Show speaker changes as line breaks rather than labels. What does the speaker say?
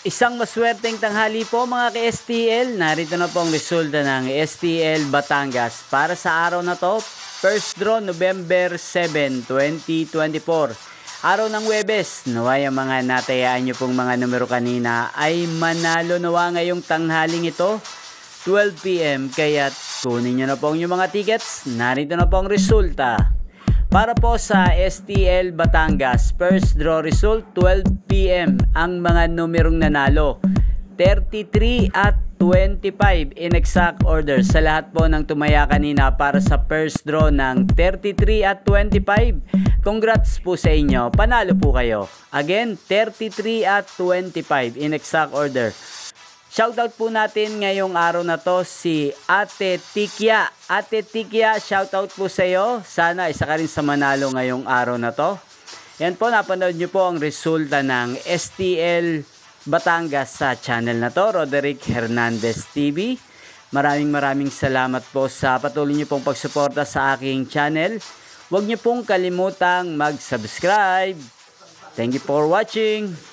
Isang maswerteng tanghali po mga ka-STL. Narito na po ang resulta ng STL Batangas para sa araw na to. First draw November 7, 2024. Araw ng Huwebes. Naway ang mga natayaan nyo pong mga numero kanina ay manalo nawa ngayong tanghaling ito. 12 PM. Kaya kunin nyo na po ang mga tickets. Narito na po ang resulta. Para po sa STL Batangas, first draw result 12 PM ang mga numerong nanalo. 33 at 25 in exact order sa lahat po ng tumaya kanina para sa first draw ng 33 at 25. Congrats po sa inyo, panalo po kayo. Again, 33 at 25 in exact order. Shoutout po natin ngayong araw na to si Ate Tikya. Ate Tikya, shoutout po sa iyo. Sana isa ka rin sa manalo ngayong araw na to. Yan po, napanood nyo po ang resulta ng STL Batangas sa channel na to, Roderick Hernandez TV. Maraming salamat po sa patuloy nyo pong pagsuporta sa aking channel. Huwag nyo pong kalimutang mag-subscribe. Thank you for watching.